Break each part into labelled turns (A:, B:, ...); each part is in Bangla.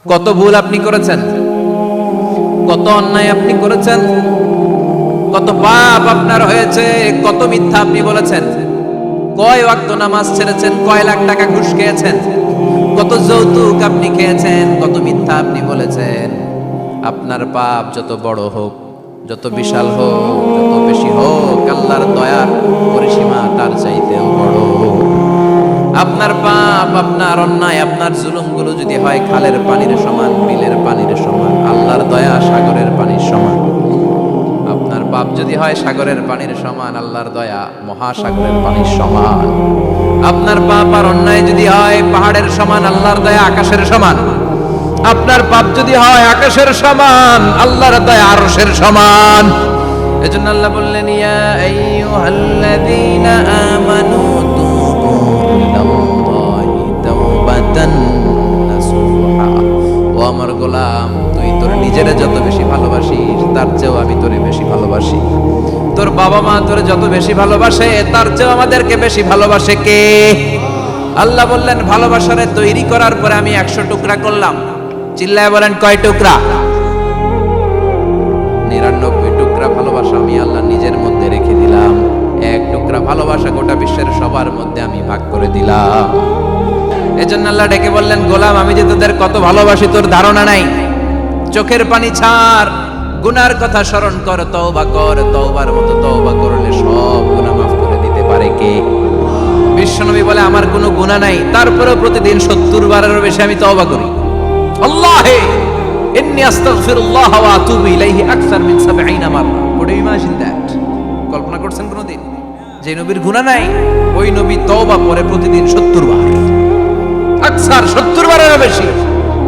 A: কত ভুল আপনি করেছেন, কত অন্যায় আপনি করেছেন, কত পাপ আপনার হয়েছে, কত মিথ্যা আপনি বলেছেন, কয় ওয়াক্ত নামাজ ছেড়েছেন, কয় লাখ টাকা ঘুষ খেয়েছেন, কত যৌতুক আপনি খেয়েছেন, কত মিথ্যা আপনি বলেছেন। আপনার পাপ যত বড় হোক, যত বিশাল হোক, যত বেশি হোক, আল্লাহর দয়ার পরিসীমা তার চাইতেও বড়। আপনার পাপ, আপনার অন্যায়, আপনার জুলুমগুলো যদি হয় খালের পানির সমান, বিলের পানির সমান, আল্লাহর দয়া সাগরের পানির সমান। আপনার পাপ যদি হয় সাগরের পানির সমান, আল্লাহর দয়া মহাসাগরের পানির সমান। আপনার পাপ আর অন্যায় যদি হয় পাহাড়ের সমান, আল্লাহর দয়া আকাশের সমান। আপনার পাপ যদি হয় আকাশের সমান, আল্লাহর দয়া আরশের সমান। এজন্য আল্লাহ বললেন, ইয়া আইয়ুহাল্লাযীনা আমানু তুবু ইলাল্লাহি তাওবাতান নাসুহা। ও আমার গোলাম, তুই তোর নিজের যত বেশি ভালোবাসিস তার চেয়েও আমি তোরে বেশি ভালোবাসি। তোর বাবা মা তোরে যত বেশি ভালোবাসে তার চেয়েও আমাদেরকে বেশি ভালোবাসে কে? আল্লাহ বললেন, ভালোবাসারে তৈরি করার পরে আমি 100 টুকরা করলাম। চিল্লায় বলেন, কয় টুকরা? 99 টুকরা ভালোবাসা আমি আল্লাহ নিজের মধ্যে রেখে দিলাম। 1 টুকরা ভালোবাসা গোটা বিশ্বের সবার মধ্যে আমি ভাগ করে দিলাম। এজন্য আল্লাহ ডেকে বললেন, গোলাম আমি যে তোদের কত ভালোবাসি তোর ধারণা নাই। চোখের পানি ছাড়, গুনার কথা স্মরণ কর, তওবা কর। তওবার মতো তওবা করলে সব গুনাহ মাফ করে দিতে পারে কে? বিশ্বনবী বলে, আমার কোনো গুনাহ নাই, তারপরেও প্রতিদিন 70 বারেরও বেশি আমি তওবা করি। আল্লাহে ইন্নী আস্তাগফিরুল্লাহ ওয়া আতুবু ইলাইহি আকসার মিন 70 মাররা। Could you imagine that? কল্পনা করছেন কোনদিন যে নবীর গুনাহ নাই, ওই নবী তওবা করে প্রতিদিন 70 বার, আকসার 70 বারেরও বেশি।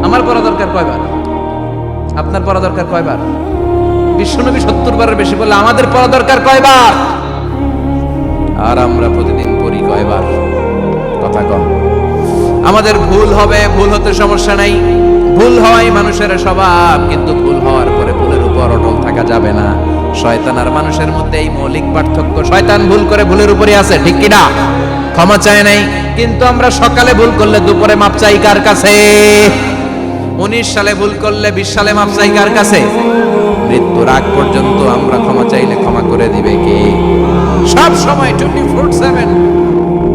A: আমার পড়া দরকার কয়বার? আপনার পড়া দরকার কয়বার? বিশ্বনবী 70 বারের বেশি বললে আমাদের পড়া দরকার কয়বার? আর আমরা প্রতিদিন পড়ি কয়বার? কথা কম। আমাদের ভুল হবে, ভুল হতে সমস্যা নাই, ভুল হয় মানুষের স্বভাব, কিন্তু ভুল হওয়ার পরে ভুলের উপর অটল থাকা যাবে না। শয়তান আর মানুষের মধ্যে এই মৌলিক পার্থক্য। শয়তান ভুল করে ভুলের উপরই আছে, ঠিক কিনা? ক্ষমা চায় নাই, কিন্তু আমরা সকালে ভুল করলে দুপুরে মাপ চাই কার কাছে? 19 সালে ভুল করলে 20 সালে মাপ চাই কার কাছে? মৃত্যুর আগ পর্যন্ত আমরা ক্ষমা চাইলে ক্ষমা করে দিবে কে? সব সময় 24/7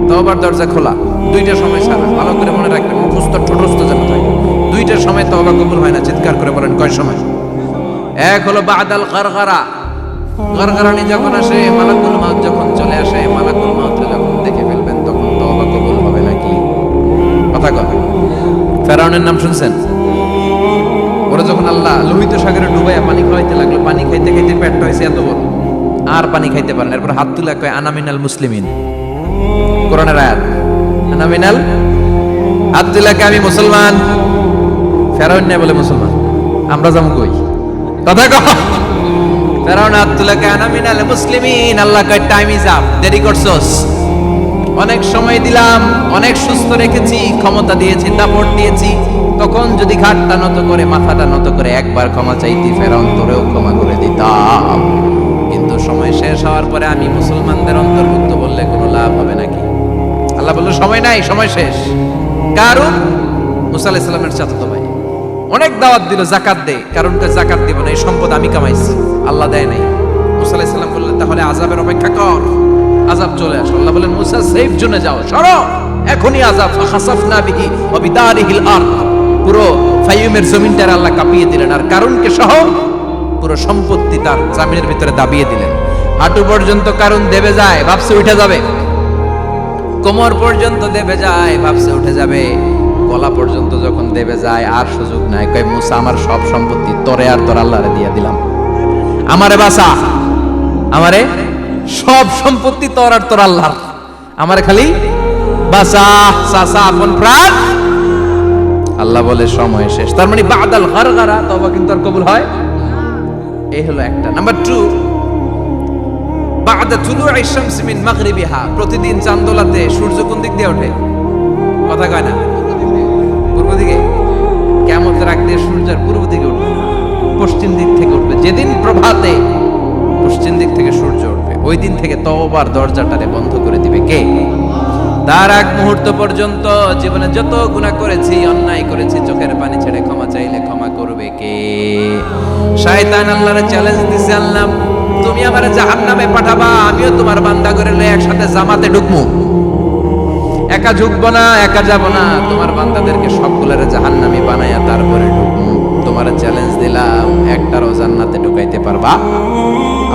A: তওবার দরজা খোলা, 2টা সময় ছাড়া। ভালো করে মনে রাখবেন, মুখস্থ ঠোঁটস্থ যেন থাকে। 2টার সময় তওবা কবুল হয় না। চিৎকার করে বলেন, কয় সময়? এক হলো বাদাল গারগারা, গারগারানি যখন আসে, মালাকুল মাউত যখন চলে আসে, মালাকুল মাউত যখন দেখে ফেলবেন তখন তওবা কবুল হবে নাকি? কথা কয়। ফেরাউনের নাম শুনছেন? ওরা যখন আল্লাহ লোহিত সাগরে ডুবাইয়া পানি খাওয়াইতে লাগলো, পানি খাইতে খাইতে পেটটা হয়েছে এত বড়, আর পানি খাইতে পারেন। এরপর হাত তুলে কয়, আনা মিনাল মুসলিমিন। কোরআনের আয়াত, আনা মিনাল, হাত তুলে কয় আমি মুসলমান। ফেরাউন না বলে মুসলমান, আমরা যাবো কই? কথা কয়। ফেরাউন হাত তুলে কয় আনা মিনাল মুসলিমিন। আল্লাহ কয়, টাইম ইজ আপ, দেরি করছস। অনেক সময় দিলাম, অনেক সুস্থ রেখেছি, ক্ষমতা দিয়েছি, দাপট দিয়েছি, তখন যদি ঘাটটা নত করে, মাথাটা নত করে একবার ক্ষমা চাইতি, ফেরাউন তোরেও ক্ষমা করে দিতাম। কিন্তু সময় শেষ হওয়ার পরে আমি মুসলমানদের অন্তর্ভুক্ত বললে কোনো লাভ হবে নাকি? আল্লাহ বলল, সময় নাই, সময় শেষ। কারণ মুসা আলাইহিস সালামের চাচাতো ভাই অনেক দাওয়াত দিল, যাকাত দে। কারণ যাকাত দিব না, এই সম্পদ আমি কামাইছি, আল্লাহ দেয় নাই। মুসা আলাইহিস সালাম বললেন, তাহলে আযাবের অপেক্ষা কর, আযাব চলে আসে। আল্লাহ বলেন, মুসা সেফ জোনে যাও, সরো, এখনই আযাব। ফাখাসাফনা বিহি ওয়া বিদারিহিল আরদ, পুরো ফাইয়ুমের জমিনটার আল্লাহ কাঁপিয়ে দিলেন, আর কারুনকে সহ পুরো সম্পত্তি তার জামিনের ভিতরে দাবিয়ে দিলেন। হাঁটু পর্যন্ত কারুন দেবে যায়, ভাবছে উঠে যাবে। কোমর পর্যন্ত দেবে যায়, ভাবছে উঠে যাবে। গলা পর্যন্ত যখন দেবে যায়, আর সুযোগ নাই। কয়, মুসা আমার সব সম্পত্তি তোরে আর তোর আল্লাহরে দিয়ে দিলাম, আমারে বাঁচা, আমারে সব সম্পত্তি তোর আর তোর আল্লাহর, আমারে খালি বাঁচা, চাচা আপন প্রাণ। আল্লাহ বলে, সময় শেষ। তার মানে বাদাল গারগারা, তওবা কিন্তু আর কবুল হয়। এই হলো একটা। নাম্বার 2, বাদা তুলুই শামস মিন মাগরিবিহা, প্রতিদিন চাঁদোলাতে সূর্য কোন দিক দিয়ে ওঠে? কথা কয় না? পূর্ব দিকে। কিয়ামতের আগ দিয়ে সূর্যের পূর্ব দিকে উঠবে, পশ্চিম দিক থেকে উঠবে। যেদিন প্রভাতে পশ্চিম দিক থেকে সূর্য উঠবে, ওই দিন থেকে তওবার দরজাটারে বন্ধ করে দিবে কে? তার আগ মুহূর্ত পর্যন্ত জীবনে যত গুনাহ করেছি, অন্যায় করেছি, চোখের পানি ছেড়ে ক্ষমা চাই। কে? শয়তান আল্লাহরে চ্যালেঞ্জ দিছে, আল্লাহ তুমি আমারে জাহান্নামে পাঠাবা, আমিও তোমার বান্দা করে লয়ে একসাথে জামাতে ঢুকমু। একা ঢুকবো না, একা যাব না, তোমার বান্দাদেরকে সবগুলোরে জাহান্নামী বানাইয়া তারপরে ঢুকমু। তোমার চ্যালেঞ্জ দিলাম, একটারও জান্নাতে ঢুকাইতে পারবা?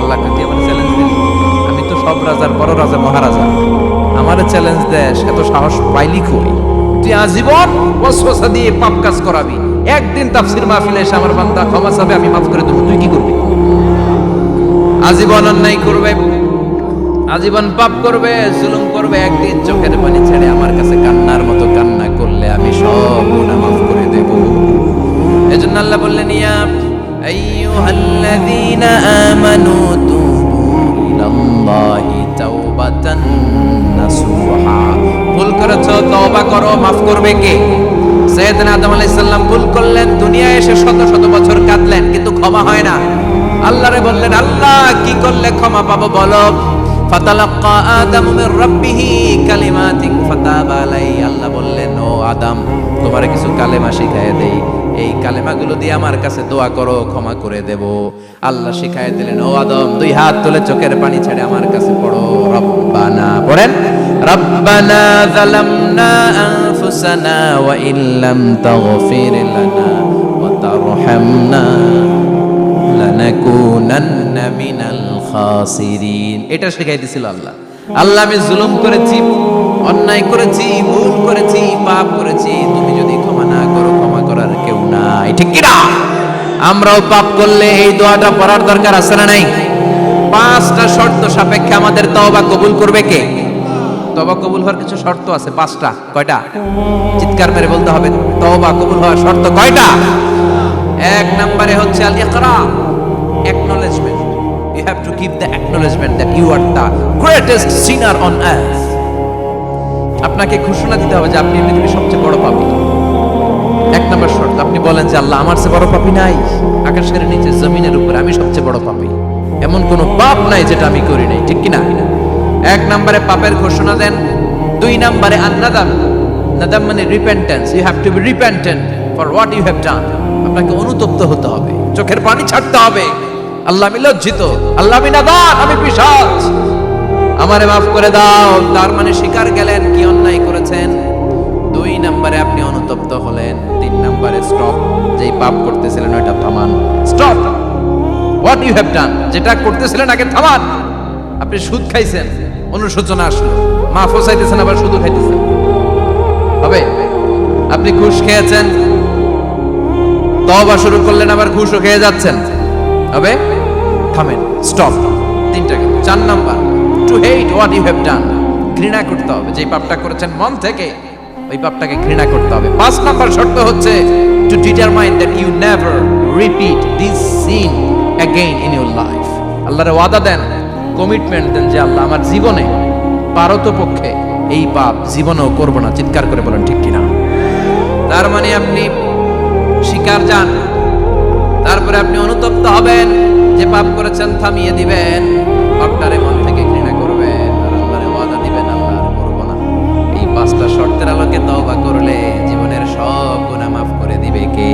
A: আল্লাহ কি আমার চ্যালেঞ্জ দিল? আমি তো সব রাজার বড় রাজা, মহারাজা, আমার চ্যালেঞ্জ দেশ, এত সাহস পাইলি কই? তুই আজীবন ওয়াসওয়াসা দিয়ে পাপ কাজ করাবি, একদিন তাফসীর মাহফিলে এসে আমার বান্দা ক্ষমা চাবে, আমি মাফ করে দেবো, তুই কি করবি? আজীবন অন্যায় করবে, আজীবন পাপ করবে, জুলুম করবে, একদিন চোখের পানি ছেড়ে আমার কাছে কান্নার মতো কান্না করলে আমি সব গুনাহ মাফ করে দেব। এজন্য আল্লাহ বললেন, ইয়া আইয়ুহাল্লাযীনা আমানু তুবু ইলাল্লাহি তাওবাতান নাসুহা। ভুল করেছো, তওবা করো, মাফ করবে কে? সাইয়েদনা আদম আলাইহিস সালাম ভুল করলেন, দুনিয়ায় এসে শত শত বছর কাঁদলেন, কিন্তু ক্ষমা হয় না। আল্লাহরে বললেন, আল্লাহ কি করলে ক্ষমা পাবো বলো? ফাতালাক্কা আদামু মির রাব্বিহি কালিমাতিন ফাতাবা আলাইহি। আল্লাহ বললেন, ও আদম, তোমারে কিছু কালেমা শিখাইয়ে দেই, এই কালেমাগুলো দিয়ে আমার কাছে দোয়া করো, ক্ষমা করে দেব। আল্লাহ শিখাইয়ে দিলেন, ও আদম, দুই হাত তুলে চোখের পানি ছেড়ে আমার কাছে পড়ো, রব্বানা, পড়েন, রব্বানা যালামনা আনফুসানা ওয়া ইল্লাম তাগফির লানা ওয়া তারহামনা লানাকুনান্না মিনাল খাসিরিন। এটা শিখাই দিছিল আল্লাহ। আল্লাহ, আমি জুলুম করেছি, অন্যায় করেছি, ভুল করেছি, পাপ করেছি, তুমি যদি ক্ষমা না করো, ক্ষমা করার কেউ নাই, ঠিক কি না? আমরাও পাপ করলে এই দোয়াটা পড়ার দরকার আছে না নাই? 5টা শর্ত সাপেক্ষে আমাদের তওবা কবুল করবে কে? তওবা কবুল হওয়ার কিছু শর্ত আছে, 5টা। কয়টা? চিৎকার মেরে বলতে হবে, তওবা কবুল হওয়ার শর্ত কয়টা? 1 নম্বরে হচ্ছে আল ইকরা, acknowledgement. You have to give the acknowledgement that you are the greatest sinner on earth. আপনাকে ঘোষণা দিতে হবে যে আপনি পৃথিবীর সবচেয়ে বড় পাপী। 1 নম্বর শর্ত, আপনি বলেন যে আল্লাহ, আমার চেয়ে বড় পাপী নাই, আকাশের নিচে জমিনের উপরে আমি সবচেয়ে বড় পাপী, এমন কোনো পাপ নাই যেটা আমি করি নাই, ঠিক কি না? 1 নম্বরে পাপের ঘোষণা দেন। 2 নম্বরে আন-নাদাম, নাদাম মানে repentance. You have to be repentant for what you have done. আপনাকে অনুতপ্ত হতে হবে, চোখের পানি ছাড়তে হবে, আল্লাহ আমি লজ্জিত, আল্লাহ আমি নাদান, আমি পিশাচ, আমারে মাফ করে দাও। তার মানে স্বীকার গেলেন কি অন্যায় করেছেন। 2 নম্বরে আপনি অনুতপ্ত হলেন। 3 নম্বরে স্টপ, যেই পাপ করতেছিলেন ওটা থামান, stop what you have done, যেটা করতেছিলেন আগে থামান। আপনি সুদ খাইছেন, অনুশোচনা আসলো, মাফও চাইতেছেন, আবার সুদও খাইতেছেন, হবে? আপনি ঘুষ খেয়েছেন, তওবা শুরু করলেন, আবার ঘুষও খেয়ে যাচ্ছেন, হবে? থামেন, স্টপ। 3টা গেল। 4 number, to hate what you have done, ঘৃণা করতে হবে, যে পাপটা করেছেন মন থেকে ওই পাপটাকে ঘৃণা করতে হবে। 5 নাম্বার শর্ত হচ্ছে to determine that you never repeat this sin again in your life. আল্লাহর ওয়াদা দেন, কমিটমেন্ট দেন যে আল্লাহ আমার জীবনে পারতপক্ষে এই পাপ জীবনেও করব না। চিৎকার করে বলেন ঠিক কিনা? তার মানে আপনি স্বীকার যান, তারপরে আপনি অনুতপ্ত হবেন, যে পাপ করেছেন থামিয়ে দিবেন, পাপটারে মন থেকে ঘৃণা করবেন, আর আল্লাহরে ওয়াদা দিবেন আল্লাহ আর করব না। এই 5টা শর্তের আলোকে তওবা করলে জীবনের সব গুনাহ মাফ করে দিবে কে?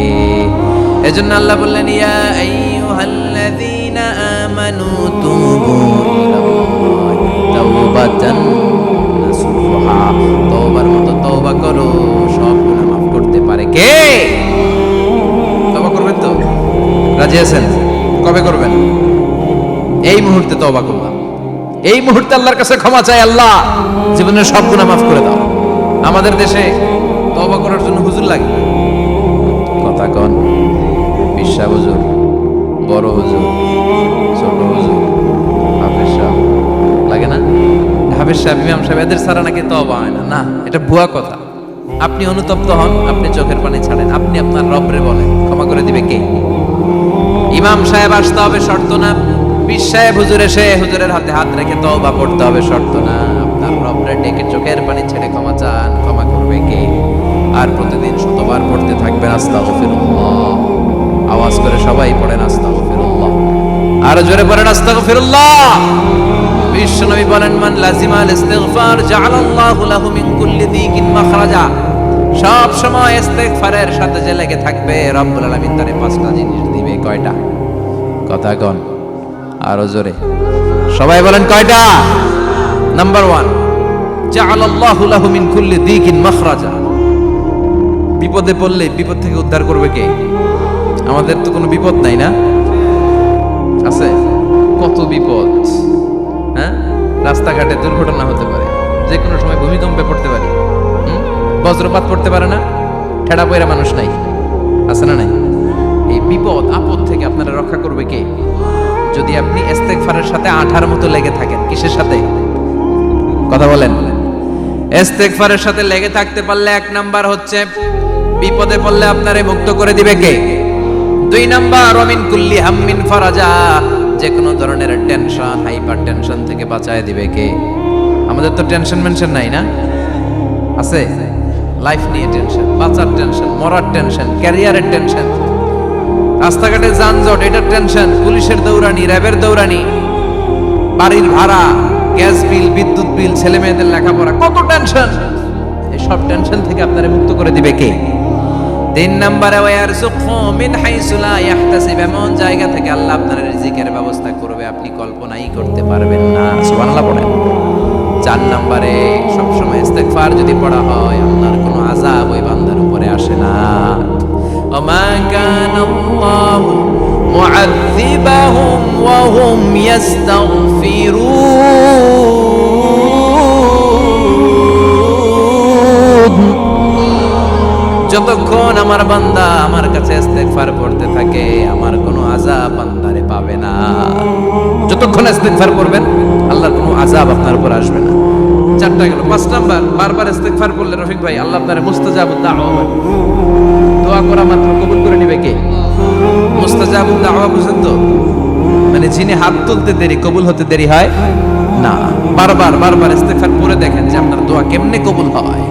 A: এজন্য আল্লাহ বললেন, ইয়া আইয়ুহাল্লাযীনা আমানু তুবু ইলাল্লাহি তাওবাতান নাসুহা। তওবার মতো তওবা করো, সব গুনাহ মাফ করতে পারে কে? তওবা করবেন তো? রাজি আছেন? কবে করবেন? এই মুহূর্তে তওবা করলাম, এই মুহূর্তে আল্লাহর কাছে ক্ষমা চাই, আল্লাহ জীবনের সব গুনাহ মাফ করে দাও। আমাদের দেশে তওবা করার জন্য হুজুর লাগে, কথা কন, বিশ্বাস হুজুর, বড় হুজুর, ছোট হুজুর, হাফেজ সাহেব লাগে না? হাফেজ সাহেব, ইমাম সাহেব, এদের ছাড়া নাকি তওবা হয় না। না, এটা ভুয়া কথা। আপনি অনুতপ্ত হন, আপনি চোখের পানি ছাড়েন, আপনি আপনার রবরে বলেন, ক্ষমা করে দিবে কে? ইমাম সাহেব আসতে হবে শর্ত না, পীর সাহেব হুজুর এসে হুজুরের হাতে হাত রেখে তওবা পড়তে হবে শর্ত না। আপনার রবরে ডেকে চোখের পানি ছেড়ে ক্ষমা চান, ক্ষমা করবে কে? আর প্রতিদিন শতবার পড়তে থাকবেন আস্তাগফিরুল্লাহ। আওয়াজ করে সবাই পড়েন আস্তাগফিরুল্লাহ, আর জোরে পড়েন আস্তাগফিরুল্লাহ। বিশ্বনবী বলেন, মান লাজিমাল ইস্তিগফার জাআলাল্লাহু লাহু মিন কুল্লি দিকিন মাখরাজা। সব সময় ইস্তেগফারের সাথে যে লেগে থাকবে রব্বুল আলামিন তারে 5টা জিনিস দিবে। কয়টা? কথা কন আরো জোরে, সবাই বলেন কয়টা? নাম্বার 1, জাআলাল্লাহু লাহু মিন কুল্লি দিকিন মাখরাজা। বিপদে পড়লে বিপদ থেকে উদ্ধার করবে কে? আমাদের তো কোনো বিপদ নাই, না আছে? কত বিপদ, হ্যাঁ? রাস্তাঘাটে দুর্ঘটনা হতে পারে, যে কোনো সময় ভূমিকম্পে পড়তে পারি, বজ্রপাত পড়তে পারে না, ঠেড়া পয়রা মানুষ নাই, আছে না নাই? এই বিপদ আপদ থেকে আপনারা রক্ষা করবে কে? যদি আপনি ইস্তেগফারের সাথে আঠার মতো লেগে থাকেন। কিসের সাথে? কথা বলেন। ইস্তেগফারের সাথে লেগে থাকতে পারলে 1 নাম্বার হচ্ছে বিপদে পড়লে আপনারে মুক্ত করে দিবে কে? 2 নাম্বার ওমিন কুল্লি হাম্মিন ফারাজা, যে কোনো ধরনের টেনশন, হাইপার টেনশন থেকে বাঁচায় দিবে কে? আমাদের তো টেনশন মেনশন নাই, না আছে? লাইফ নিয়ে টেনশন, বাঁচার টেনশন, মরার টেনশন, ক্যারিয়ারের টেনশন, রাস্তাঘাটে যানজট এটার টেনশন, পুলিশের দৌড়ানি, র্যাবের দৌড়ানি, বাড়ির ভাড়া, গ্যাস বিল, বিদ্যুৎ বিল, ছেলে মেয়েদের লেখাপড়া, কত টেনশন। এই সব টেনশন থেকে আপনারে মুক্ত করে দিবে কে? 3 নম্বরে ওয়ারযুকহু মিন হাইসু লা ইয়াহতাসিব, এমন জায়গা থেকে আল্লাহ আপনার রিজিকের ব্যবস্থা করবে আপনি কল্পনাই করতে পারবেন না। সুবহানাল্লাহ পড়েন। 4 নম্বরে সবসময় ইস্তেগফার যদি পড়া হয় আল্লাহর কোনো আযাব ওই বান্দার উপরে আসে না। ওমা কানাল্লাহু মুআযযিবাহুম ওয়া হুম ইস্তাগফিরুন, যতক্ষণ আমার বান্দা আমার কাছে ইস্তেগফার পড়তে থাকে আমার কোনো আযাব বান্দারে পাবে না। যতক্ষণ ইস্তেগফার করবেন আল্লাহর কোনো আযাব আপনার উপর আসবে না। 4টা গেল। 5 নাম্বার, বারবার ইস্তেগফার করলে রফিক ভাই আল্লাহ আপনারে মুস্তাজাবুদ দাওয়া, দোয়া করা মাত্র কবুল করে নেবে কে? মুস্তাজাবুদ দাওয়া বুঝেন তো? মানে যিনি হাত তুলতে দেরি কবুল হতে দেরি হয় না। বারবার ইস্তেগফার করে দেখেন যে আপনার দোয়া কেমনে কবুল হয়।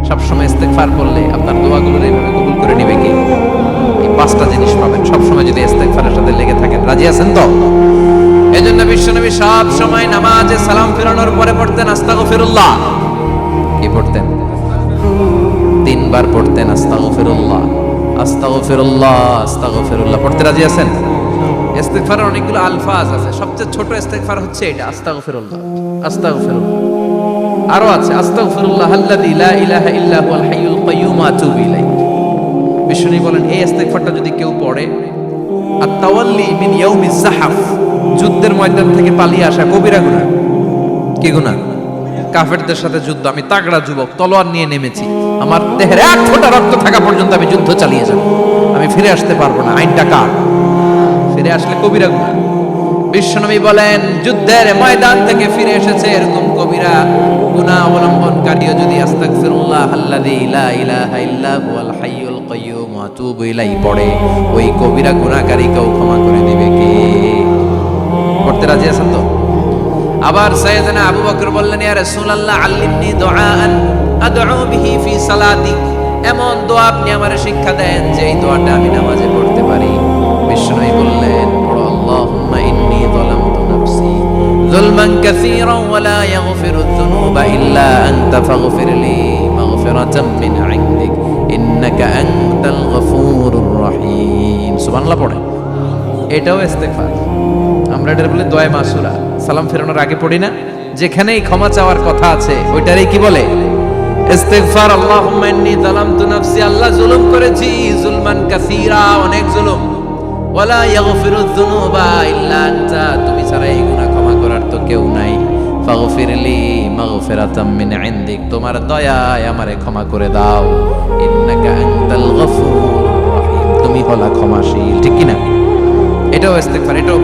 A: সবসময় ইস্তেগফার করলে আপনার দোয়াগুলো এইভাবে কবুল করে নেবে কে? এই 5টা জিনিস পাবেন সবসময় যদি ইস্তেগফারের সাথে লেগে থাকেন। রাজি আছেন তো? এজন্য বিশ্বনবী সব সময় নামাজে সালাম ফেরানোর পরে পড়তেন আস্তাগফিরুল্লাহ। কি পড়তেন? 3 বার পড়তেন আস্তাগফিরুল্লাহ, আস্তাগফিরুল্লাহ, আস্তাগফিরুল্লাহ। পড়তে রাজি আছেন? ইস্তেগফারের অনেকগুলো আলফাজ আছে, সবচেয়ে ছোট ইস্তেগফার হচ্ছে এটা, আস্তাগফিরুল্লাহ, আস্তাগফিরুল্লাহ। আরো আছে আস্তাগফিরুল্লাহ আল্লাযী লা ইলাহা ইল্লা হুয়াল হাইয়ুল কাইয়্যুম আতুবু ইলাইহি। বিশ্বনবী বলেন এই ইস্তেগফারটা যদি কেউ পড়ে, আত-তাওয়াল্লি মিন ইয়াউমিজ যাহাফ, যুদ্ধের ময়দান থেকে পালিয়ে আসা কবিরা গুনাহ। কি গুনাহ? কাফেরদের সাথে যুদ্ধ, আমি তাগড়া যুবক, তলোয়ার নিয়ে নেমেছি, আমার দেহের 1 ফোঁটা রক্ত থাকা পর্যন্ত আমি যুদ্ধ চালিয়ে যাব, আমি ফিরে আসতে পারবো না, আইনটা কার? ফিরে আসলে কবিরা গুনাহ। বিশ্বনবী বলেন যুদ্ধের ময়দান থেকে ফিরে এসেছে এরকম কবিরা গুনাহ অবলম্বনকারীও যদি আস্তাগফিরুল্লাহ আল্লাযী লা ইলাহা ইল্লা হুয়াল হাইয়ুল কাইয়্যুম আতুবু ইলাইহি পড়ে, ওই কবিরা গুনাহকারীকেও ক্ষমা করে দিবে কে? পড়তে রাজি আছেন তো? আবার সাইয়েদনা আবু বকর বললেন ইয়া রাসূলুল্লাহ আল্লিমনি দুআআন আদউ বিহি ফি সালাতি, এমন দোয়া আপনি আমারে শিক্ষা দেন যে এই দোয়াটা আমি নামাজে পড়তে পারি। বিশ্বনবী বললেন পড়ো আল্লাহুম্মা ইন্নী যালামতু নাফসি যুলমান কাসীরান ওয়া লা ইয়াগফিরুয যুনুবা ইল্লা আনতা ফাগফিরলি মাগফিরাতাম মিন ইনদিক ইন্নাকা আনতাল গফুরুর রহিম। সুবহানাল্লাহ পড়ে। এটাও ইস্তেগফার। আমরা এটা বলে দোয়া মাসুরা, সালাম ফেরানোর আগে পড়ি না? যেখানেই ক্ষমা চাওয়ার কথা আছে ওইটারই কি বলে? ইস্তেগফার। আল্লাহুম্মা ইন্নী যালামতু নাফসি, আল্লাহ জুলুম করেছি, যুলমান কাসীরা, অনেক জুলুম, ওয়ালা ইয়াগফিরুয যুনুবা ইল্লা আনতা, তুমি ছাড়া এই গুনাহ ক্ষমা করার তো কেউ নাই। ফাগফিরলি মাগফিরাতাম মিন ইনদিক, তোমার দয়ায় আমারে ক্ষমা করে দাও। ইন্নাকা আনতাল গফুরুর রহিম, তুমি হলা ক্ষমাশীল। ঠিক কি না? এটাও ইস্তেগফার, এটাও